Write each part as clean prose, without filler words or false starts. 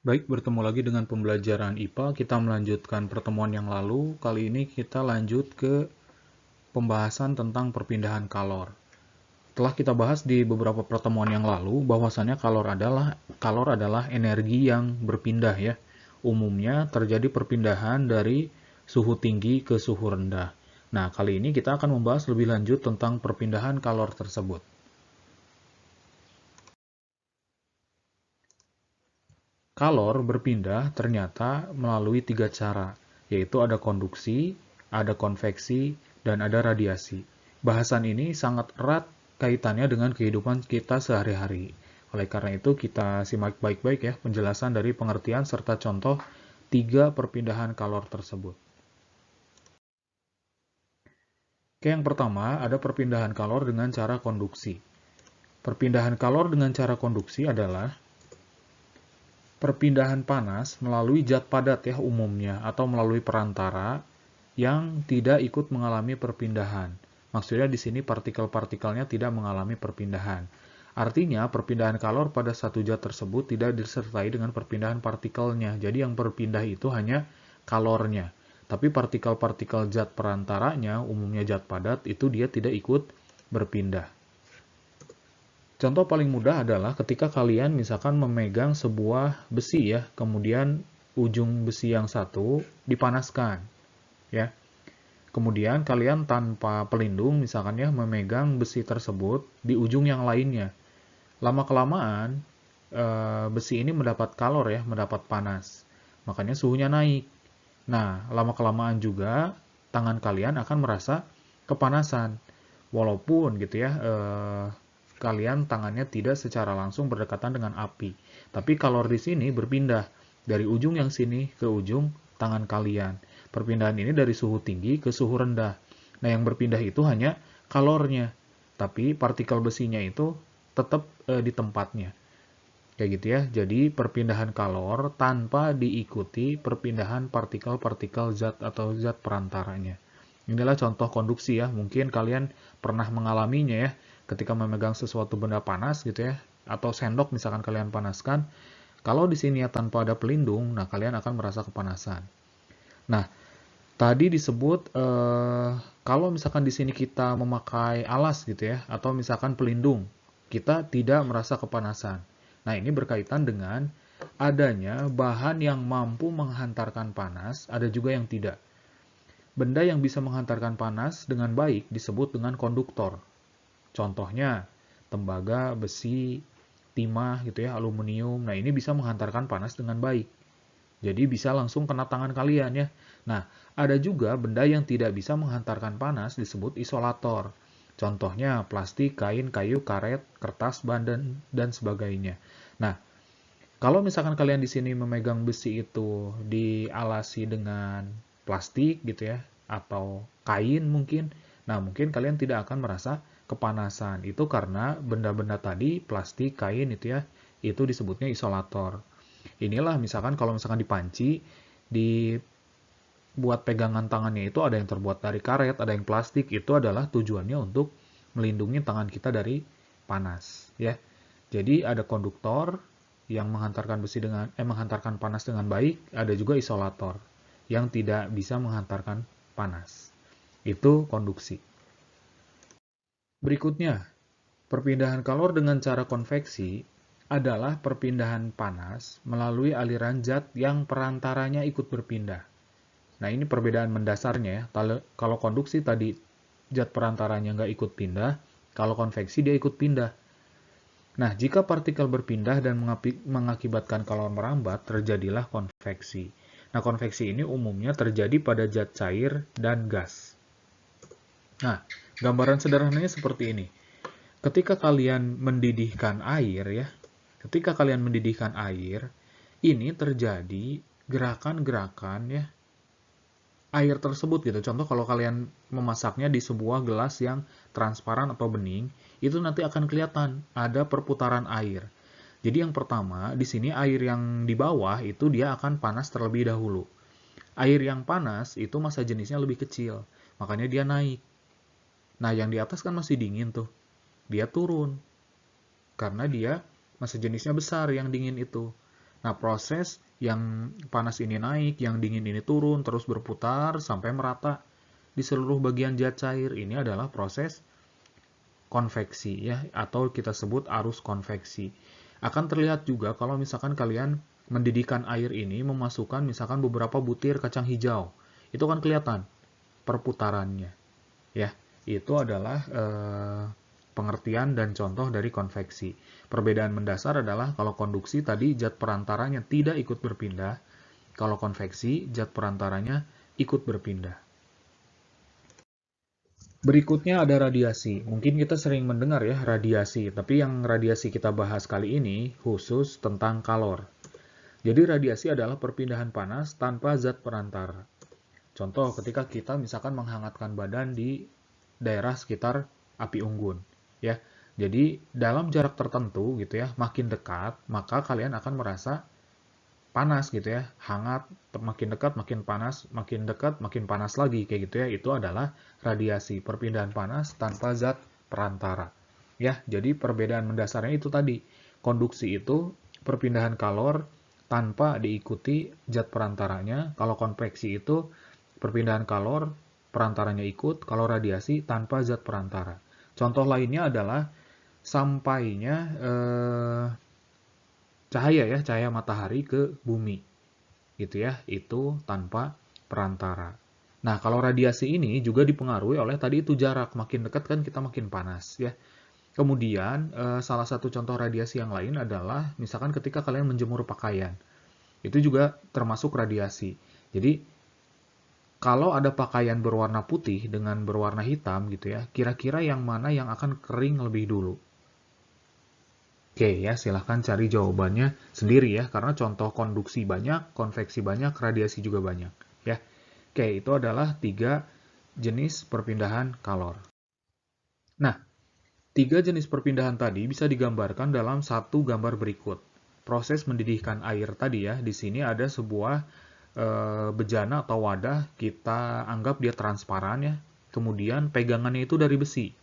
Baik, bertemu lagi dengan pembelajaran IPA. Kita melanjutkan pertemuan yang lalu. Kali ini kita lanjut ke pembahasan tentang perpindahan kalor. Telah kita bahas di beberapa pertemuan yang lalu bahwasannya kalor adalah energi yang berpindah ya. Umumnya terjadi perpindahan dari suhu tinggi ke suhu rendah. Nah, kali ini kita akan membahas lebih lanjut tentang perpindahan kalor tersebut. Kalor berpindah ternyata melalui 3 cara, yaitu ada konduksi, ada konveksi, dan ada radiasi. Bahasan ini sangat erat kaitannya dengan kehidupan kita sehari-hari. Oleh karena itu, kita simak baik-baik ya penjelasan dari pengertian serta contoh 3 perpindahan kalor tersebut. Oke, yang pertama ada perpindahan kalor dengan cara konduksi. Perpindahan kalor dengan cara konduksi adalah perpindahan panas melalui zat padat ya umumnya atau melalui perantara yang tidak ikut mengalami perpindahan. Maksudnya di sini partikel-partikelnya tidak mengalami perpindahan. Artinya perpindahan kalor pada satu zat tersebut tidak disertai dengan perpindahan partikelnya. Jadi yang berpindah itu hanya kalornya. Tapi partikel-partikel zat perantaranya, umumnya zat padat, itu dia tidak ikut berpindah. Contoh paling mudah adalah ketika kalian misalkan memegang sebuah besi ya, kemudian ujung besi yang satu dipanaskan, ya. Kemudian kalian tanpa pelindung misalkan ya memegang besi tersebut di ujung yang lainnya. Lama-kelamaan besi ini mendapat kalor ya, mendapat panas. Makanya suhunya naik. Nah, lama-kelamaan juga tangan kalian akan merasa kepanasan. Walaupun gitu ya, kalian tangannya tidak secara langsung berdekatan dengan api. Tapi kalor di sini berpindah dari ujung yang sini ke ujung tangan kalian. Perpindahan ini dari suhu tinggi ke suhu rendah. Nah, yang berpindah itu hanya kalornya. Tapi partikel besinya itu tetap di tempatnya. Kayak gitu ya. Jadi perpindahan kalor tanpa diikuti perpindahan partikel-partikel zat atau zat perantaranya. Inilah contoh konduksi ya. Mungkin kalian pernah mengalaminya ya. Ketika memegang sesuatu benda panas gitu ya. Atau sendok misalkan kalian panaskan. Kalau di sini ya tanpa ada pelindung, nah kalian akan merasa kepanasan. Nah, tadi disebut kalau misalkan di sini kita memakai alas gitu ya, atau misalkan pelindung, kita tidak merasa kepanasan. Nah, ini berkaitan dengan adanya bahan yang mampu menghantarkan panas, ada juga yang tidak. Benda yang bisa menghantarkan panas dengan baik disebut dengan konduktor. Contohnya, tembaga, besi, timah gitu ya, aluminium. Nah, ini bisa menghantarkan panas dengan baik. Jadi bisa langsung kena tangan kalian ya. Nah, ada juga benda yang tidak bisa menghantarkan panas disebut isolator. Contohnya plastik, kain, kayu, karet, kertas, ban, dan sebagainya. Nah, kalau misalkan kalian di sini memegang besi itu dialasi dengan plastik gitu ya, atau kain mungkin, nah mungkin kalian tidak akan merasa kepanasan. Itu karena benda-benda tadi, plastik, kain itu ya, itu disebutnya isolator. Inilah misalkan kalau misalkan di panci, dibuat pegangan tangannya itu ada yang terbuat dari karet, ada yang plastik, itu adalah tujuannya untuk melindungi tangan kita dari panas, ya. Jadi ada konduktor yang menghantarkan panas dengan baik, ada juga isolator yang tidak bisa menghantarkan panas. Itu konduksi. Berikutnya, perpindahan kalor dengan cara konveksi adalah perpindahan panas melalui aliran zat yang perantaranya ikut berpindah. Nah, ini perbedaan mendasarnya ya. Kalau konduksi tadi zat perantaranya nggak ikut pindah, kalau konveksi dia ikut pindah. Nah, jika partikel berpindah dan mengakibatkan kalor merambat, terjadilah konveksi. Nah, konveksi ini umumnya terjadi pada zat cair dan gas. Nah, gambaran sederhananya seperti ini. Ketika kalian mendidihkan air ya, ketika kalian mendidihkan air, ini terjadi gerakan-gerakan ya air tersebut gitu. Contoh kalau kalian memasaknya di sebuah gelas yang transparan atau bening, itu nanti akan kelihatan ada perputaran air. Jadi yang pertama, di sini air yang di bawah itu dia akan panas terlebih dahulu. Air yang panas itu massa jenisnya lebih kecil, makanya dia naik. Nah, yang di atas kan masih dingin tuh. Dia turun karena dia massa jenisnya besar yang dingin itu. Nah, proses yang panas ini naik, yang dingin ini turun, terus berputar sampai merata di seluruh bagian zat cair. Ini adalah proses konveksi ya, atau kita sebut arus konveksi. Akan terlihat juga kalau misalkan kalian mendidihkan air ini memasukkan misalkan beberapa butir kacang hijau. Itu kan kelihatan perputarannya. Ya, itu adalah pengertian dan contoh dari konveksi. Perbedaan mendasar adalah kalau konduksi tadi zat perantaranya tidak ikut berpindah, kalau konveksi zat perantaranya ikut berpindah. Berikutnya ada radiasi. Mungkin kita sering mendengar ya radiasi, tapi yang radiasi kita bahas kali ini khusus tentang kalor. Jadi radiasi adalah perpindahan panas tanpa zat perantara. Contoh ketika kita misalkan menghangatkan badan di daerah sekitar api unggun, ya. Jadi dalam jarak tertentu gitu ya, makin dekat, maka kalian akan merasa panas gitu ya, hangat, makin dekat makin panas, makin dekat makin panas lagi kayak gitu ya. Itu adalah radiasi, perpindahan panas tanpa zat perantara. Ya, jadi perbedaan mendasarnya itu tadi. Konduksi itu perpindahan kalor tanpa diikuti zat perantaranya. Kalau konveksi itu perpindahan kalor perantaranya ikut, kalau radiasi tanpa zat perantara. Contoh lainnya adalah sampainya cahaya matahari ke bumi. Gitu ya, itu tanpa perantara. Nah, kalau radiasi ini juga dipengaruhi oleh tadi itu jarak, makin dekat kan kita makin panas ya. Kemudian salah satu contoh radiasi yang lain adalah misalkan ketika kalian menjemur pakaian. Itu juga termasuk radiasi. Jadi kalau ada pakaian berwarna putih dengan berwarna hitam gitu ya, kira-kira yang mana yang akan kering lebih dulu? Oke ya, silahkan cari jawabannya sendiri ya, karena contoh konduksi banyak, konveksi banyak, radiasi juga banyak ya. Oke, itu adalah 3 jenis perpindahan kalor. Nah, 3 jenis perpindahan tadi bisa digambarkan dalam satu gambar berikut. Proses mendidihkan air tadi ya, di sini ada sebuah bejana atau wadah, kita anggap dia transparan ya. Kemudian pegangannya itu dari besi.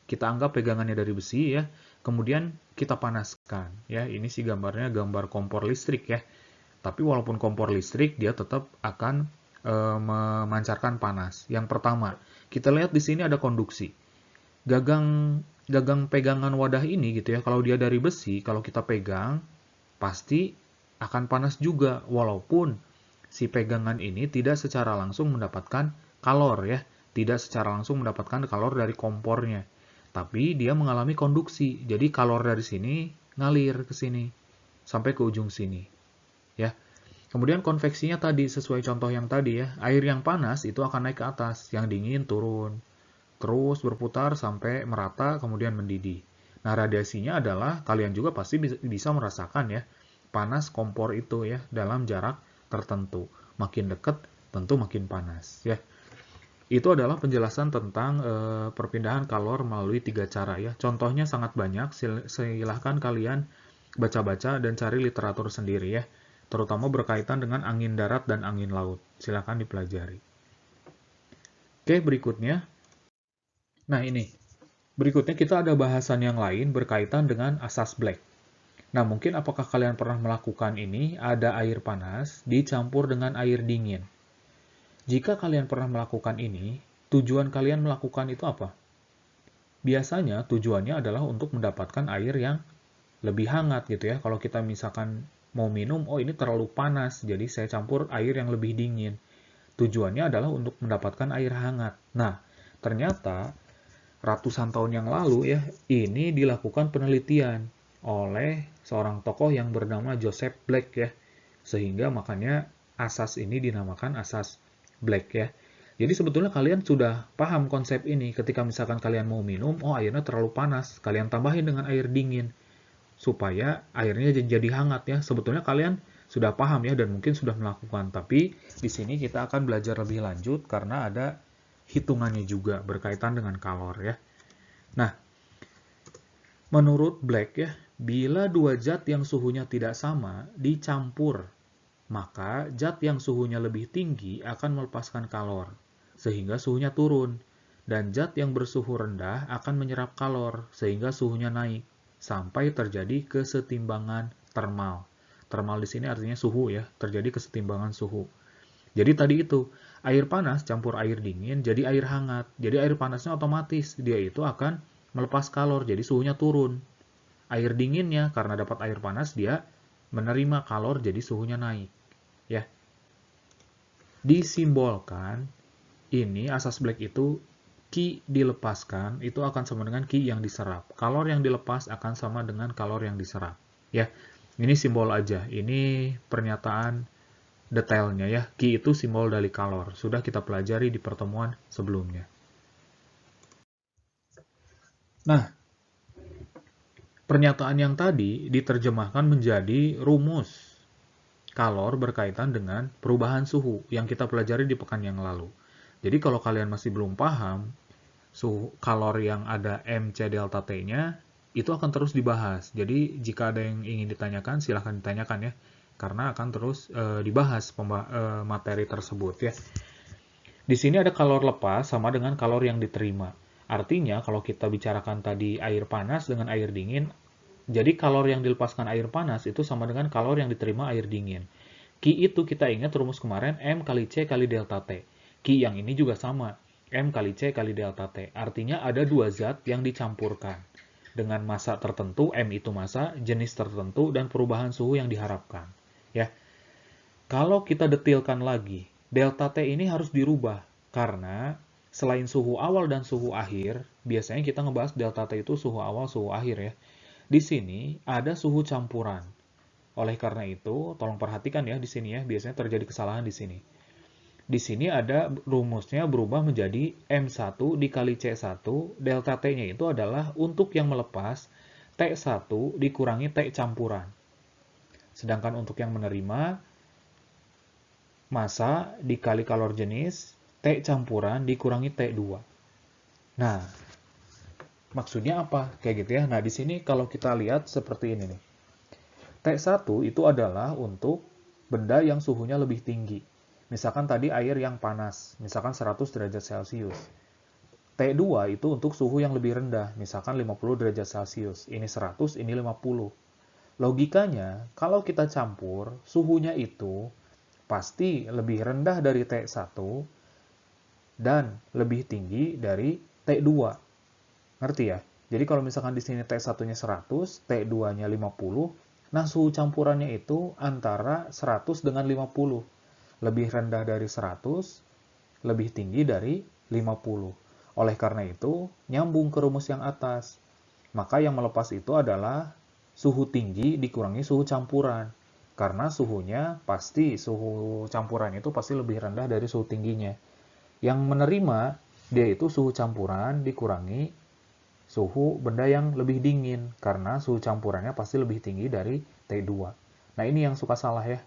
Kita anggap pegangannya dari besi ya. Kemudian kita panaskan ya. Ini sih gambarnya gambar kompor listrik ya. Tapi walaupun kompor listrik dia tetap akan memancarkan panas. Yang pertama, kita lihat di sini ada konduksi. Gagang pegangan wadah ini gitu ya. Kalau dia dari besi, kalau kita pegang pasti akan panas juga walaupun si pegangan ini tidak secara langsung mendapatkan kalor ya, tidak secara langsung mendapatkan kalor dari kompornya, tapi dia mengalami konduksi. Jadi kalor dari sini ngalir ke sini sampai ke ujung sini, ya. Kemudian konveksinya tadi sesuai contoh yang tadi ya, air yang panas itu akan naik ke atas, yang dingin turun, terus berputar sampai merata kemudian mendidih. Nah, radiasinya adalah kalian juga pasti bisa merasakan ya, panas kompor itu ya dalam jarak tertentu. Makin dekat tentu makin panas ya. Itu adalah penjelasan tentang perpindahan kalor melalui 3 cara ya. Contohnya sangat banyak, silahkan kalian baca-baca dan cari literatur sendiri ya. Terutama berkaitan dengan angin darat dan angin laut. Silahkan dipelajari. Oke, berikutnya. Nah ini, berikutnya kita ada bahasan yang lain berkaitan dengan asas Black. Nah, mungkin apakah kalian pernah melakukan ini, ada air panas dicampur dengan air dingin. Jika kalian pernah melakukan ini, tujuan kalian melakukan itu apa? Biasanya tujuannya adalah untuk mendapatkan air yang lebih hangat gitu ya. Kalau kita misalkan mau minum, oh ini terlalu panas, jadi saya campur air yang lebih dingin. Tujuannya adalah untuk mendapatkan air hangat. Nah, ternyata ratusan tahun yang lalu ya, ini dilakukan penelitian oleh seorang tokoh yang bernama Joseph Black ya. Sehingga makanya asas ini dinamakan asas Black ya. Jadi sebetulnya kalian sudah paham konsep ini ketika misalkan kalian mau minum, oh airnya terlalu panas, kalian tambahin dengan air dingin supaya airnya jadi hangat ya. Sebetulnya kalian sudah paham ya dan mungkin sudah melakukan, tapi di sini kita akan belajar lebih lanjut karena ada hitungannya juga berkaitan dengan kalor ya. Nah, menurut Black ya, bila dua zat yang suhunya tidak sama dicampur, maka zat yang suhunya lebih tinggi akan melepaskan kalor, sehingga suhunya turun. Dan zat yang bersuhu rendah akan menyerap kalor, sehingga suhunya naik, sampai terjadi kesetimbangan termal. Termal di sini artinya suhu ya, terjadi kesetimbangan suhu. Jadi tadi itu, air panas campur air dingin jadi air hangat. Jadi air panasnya otomatis, dia itu akan melepas kalor, jadi suhunya turun. Air dinginnya, karena dapat air panas, dia menerima kalor, jadi suhunya naik. Ya, disimbolkan, ini asas Black itu, Qi dilepaskan, itu akan sama dengan Qi yang diserap. Kalor yang dilepas akan sama dengan kalor yang diserap. Ya, ini simbol aja, ini pernyataan detailnya ya. Qi itu simbol dari kalor. Sudah kita pelajari di pertemuan sebelumnya. Nah, pernyataan yang tadi diterjemahkan menjadi rumus kalor berkaitan dengan perubahan suhu yang kita pelajari di pekan yang lalu. Jadi kalau kalian masih belum paham, suhu kalor yang ada MC delta T-nya, itu akan terus dibahas. Jadi jika ada yang ingin ditanyakan, silahkan ditanyakan ya. Karena akan terus dibahas materi tersebut ya. Di sini ada kalor lepas sama dengan kalor yang diterima. Artinya kalau kita bicarakan tadi air panas dengan air dingin, jadi kalor yang dilepaskan air panas itu sama dengan kalor yang diterima air dingin. Qi itu kita ingat rumus kemarin M kali C kali delta T. Qi yang ini juga sama, M kali C kali delta T. Artinya ada dua zat yang dicampurkan. Dengan massa tertentu, M itu massa, jenis tertentu, dan perubahan suhu yang diharapkan. Ya, kalau kita detilkan lagi, delta T ini harus dirubah. Karena selain suhu awal dan suhu akhir, biasanya kita ngebahas delta T itu suhu awal, suhu akhir ya. Di sini ada suhu campuran. Oleh karena itu, tolong perhatikan ya di sini ya, biasanya terjadi kesalahan di sini. Di sini ada rumusnya berubah menjadi M1 dikali C1, delta T-nya itu adalah untuk yang melepas, T1 dikurangi T campuran. Sedangkan untuk yang menerima, massa dikali kalor jenis, T campuran dikurangi T2. Nah, maksudnya apa? Kayak gitu ya. Nah, di sini kalau kita lihat seperti ini nih. T1 itu adalah untuk benda yang suhunya lebih tinggi. Misalkan tadi air yang panas, misalkan 100 derajat Celcius. T2 itu untuk suhu yang lebih rendah, misalkan 50 derajat Celcius. Ini 100, ini 50. Logikanya, kalau kita campur, suhunya itu pasti lebih rendah dari T1 dan lebih tinggi dari T2. Ngerti ya? Jadi kalau misalkan di sini T1-nya 100, T2-nya 50, nah suhu campurannya itu antara 100 dengan 50. Lebih rendah dari 100, lebih tinggi dari 50. Oleh karena itu, nyambung ke rumus yang atas. Maka yang melepas itu adalah suhu tinggi dikurangi suhu campuran. Karena suhunya pasti, suhu campuran itu pasti lebih rendah dari suhu tingginya. Yang menerima, dia itu suhu campuran dikurangi suhu benda yang lebih dingin. Karena suhu campurannya pasti lebih tinggi dari T2. Nah ini yang suka salah ya.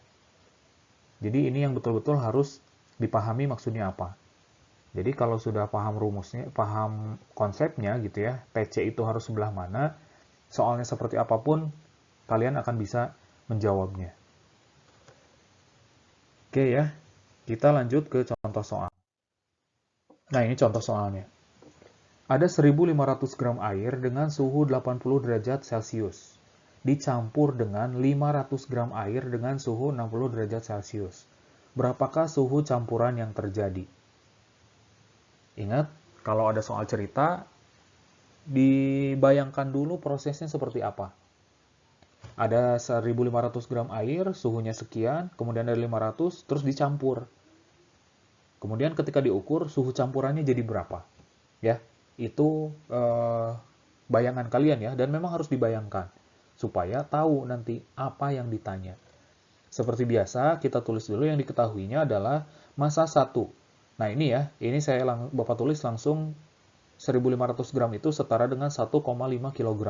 Jadi ini yang betul-betul harus dipahami maksudnya apa. Jadi kalau sudah paham rumusnya, paham konsepnya gitu ya, TC itu harus sebelah mana, soalnya seperti apapun, kalian akan bisa menjawabnya. Oke ya, kita lanjut ke contoh soal. Nah ini contoh soalnya. Ada 1.500 gram air dengan suhu 80 derajat Celcius. Dicampur dengan 500 gram air dengan suhu 60 derajat Celcius. Berapakah suhu campuran yang terjadi? Ingat, kalau ada soal cerita, dibayangkan dulu prosesnya seperti apa. Ada 1.500 gram air, suhunya sekian, kemudian ada 500, terus dicampur. Kemudian ketika diukur, suhu campurannya jadi berapa? Ya, itu bayangan kalian ya, dan memang harus dibayangkan. Supaya tahu nanti apa yang ditanya. Seperti biasa, kita tulis dulu yang diketahuinya adalah massa 1. Nah ini ya, ini saya Bapak tulis langsung 1.500 gram itu setara dengan 1,5 kg.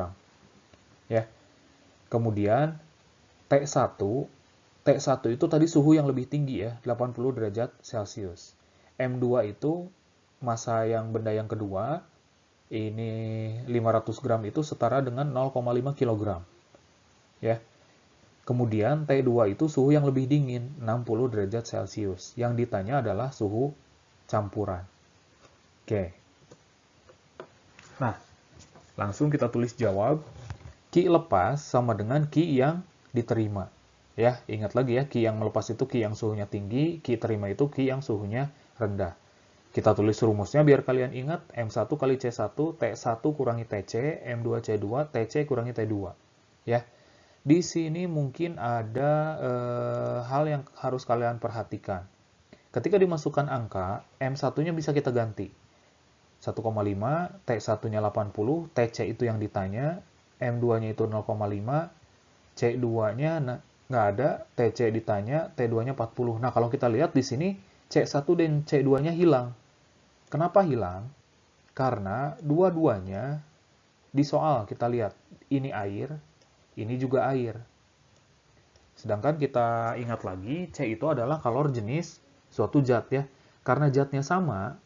Ya. Kemudian T1, T1 itu tadi suhu yang lebih tinggi ya, 80 derajat Celcius. M2 itu massa yang benda yang kedua, ini 500 gram itu setara dengan 0,5 kg. Ya. Kemudian T2 itu suhu yang lebih dingin, 60 derajat Celcius. Yang ditanya adalah suhu campuran. Oke. Nah, langsung kita tulis jawab. Qi lepas sama dengan Qi yang diterima. Ya, ingat lagi ya, Q yang melepas itu Q yang suhunya tinggi, Q terima itu Q yang suhunya rendah. Kita tulis rumusnya biar kalian ingat, M1 kali C1, T1 kurangi TC, M2 C2, TC kurangi T2. Ya, di sini mungkin ada hal yang harus kalian perhatikan. Ketika dimasukkan angka, M1-nya bisa kita ganti. 1,5, T1-nya 80, TC itu yang ditanya, M2-nya itu 0,5, C2-nya nggak ada, TC ditanya, T2-nya 40. Nah, kalau kita lihat di sini, C1 dan C2-nya hilang. Kenapa hilang? Karena dua-duanya di soal kita lihat, ini air, ini juga air. Sedangkan kita ingat lagi, C itu adalah kalor jenis suatu zat ya. Karena zatnya sama,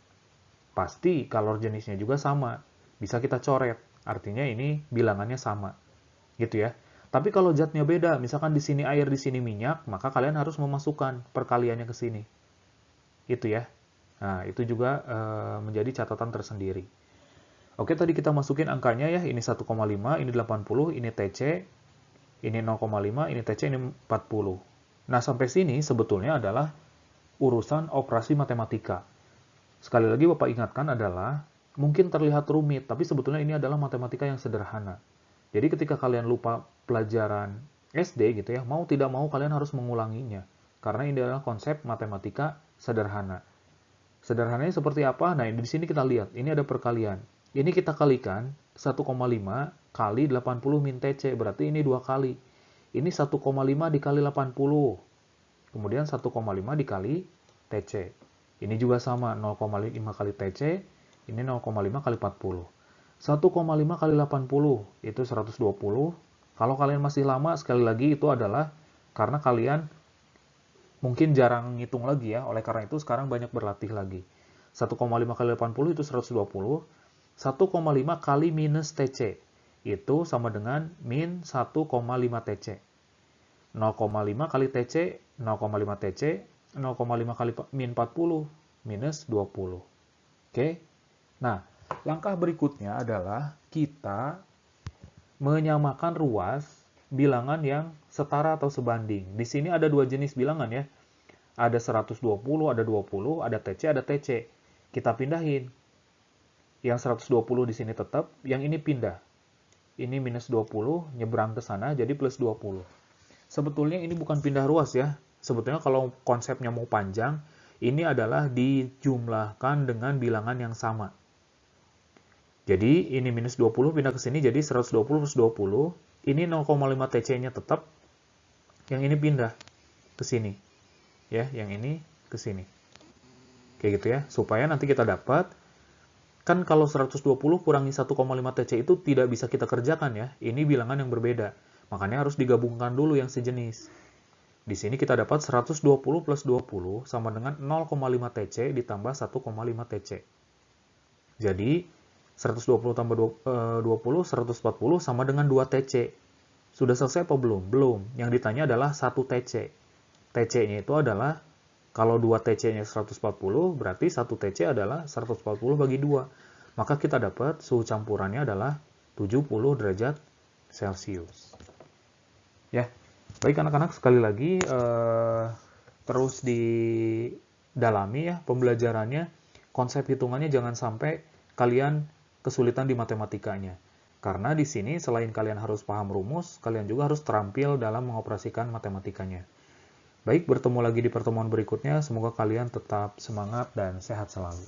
pasti kalor jenisnya juga sama. Bisa kita coret, artinya ini bilangannya sama. Gitu ya. Tapi kalau zatnya beda, misalkan di sini air, di sini minyak, maka kalian harus memasukkan perkaliannya ke sini. Itu ya. Nah, itu juga menjadi catatan tersendiri. Oke, tadi kita masukin angkanya ya, ini 1,5, ini 80, ini TC, ini 0,5, ini TC, ini 40. Nah, sampai sini sebetulnya adalah urusan operasi matematika. Sekali lagi Bapak ingatkan adalah, mungkin terlihat rumit, tapi sebetulnya ini adalah matematika yang sederhana. Jadi ketika kalian lupa pelajaran SD gitu ya, mau tidak mau kalian harus mengulanginya. Karena ini adalah konsep matematika sederhana. Sederhananya seperti apa? Nah, di sini kita lihat, ini ada perkalian. Ini kita kalikan 1,5 kali 80 min TC, berarti ini 2 kali. Ini 1,5 dikali 80. Kemudian 1,5 dikali TC. Ini juga sama, 0,5 kali TC, ini 0,5 kali 40. 1,5 kali 80, itu 120. Kalau kalian masih lama, sekali lagi itu adalah karena kalian mungkin jarang ngitung lagi ya, oleh karena itu sekarang banyak berlatih lagi. 1,5 kali 80 itu 120, 1,5 kali minus TC, itu sama dengan min 1,5 TC. 0,5 kali TC, 0,5 TC, 0,5 kali min 40, minus 20. Oke, nah langkah berikutnya adalah kita menyamakan ruas bilangan yang setara atau sebanding. Di sini ada dua jenis bilangan ya. Ada 120, ada 20, ada TC, ada TC. Kita pindahin. Yang 120 di sini tetap, yang ini pindah. Ini minus 20, nyebrang ke sana, jadi plus 20. Sebetulnya ini bukan pindah ruas ya. Sebetulnya kalau konsepnya mau panjang, ini adalah dijumlahkan dengan bilangan yang sama. Jadi ini minus 20 pindah ke sini, jadi 120 plus 20. Ini 0,5 TC-nya tetap, yang ini pindah ke sini. Ya, yang ini ke sini. Kayak gitu ya, supaya nanti kita dapat, kan kalau 120 kurangi 1,5 TC itu tidak bisa kita kerjakan ya, ini bilangan yang berbeda. Makanya harus digabungkan dulu yang sejenis. Di sini kita dapat 120 plus 20 sama dengan 0,5 TC ditambah 1,5 TC. Jadi, 120 tambah 20, 140 sama dengan 2 TC. Sudah selesai apa belum? Belum. Yang ditanya adalah 1 TC. TC-nya itu adalah, kalau 2 TC-nya 140, berarti 1 TC adalah 140 bagi 2. Maka kita dapat suhu campurannya adalah 70 derajat Celcius. Ya, baik anak-anak, sekali lagi terus didalami ya pembelajarannya. Konsep hitungannya jangan sampai kalian kesulitan di matematikanya. Karena di sini selain kalian harus paham rumus, kalian juga harus terampil dalam mengoperasikan matematikanya. Baik, bertemu lagi di pertemuan berikutnya. Semoga kalian tetap semangat dan sehat selalu.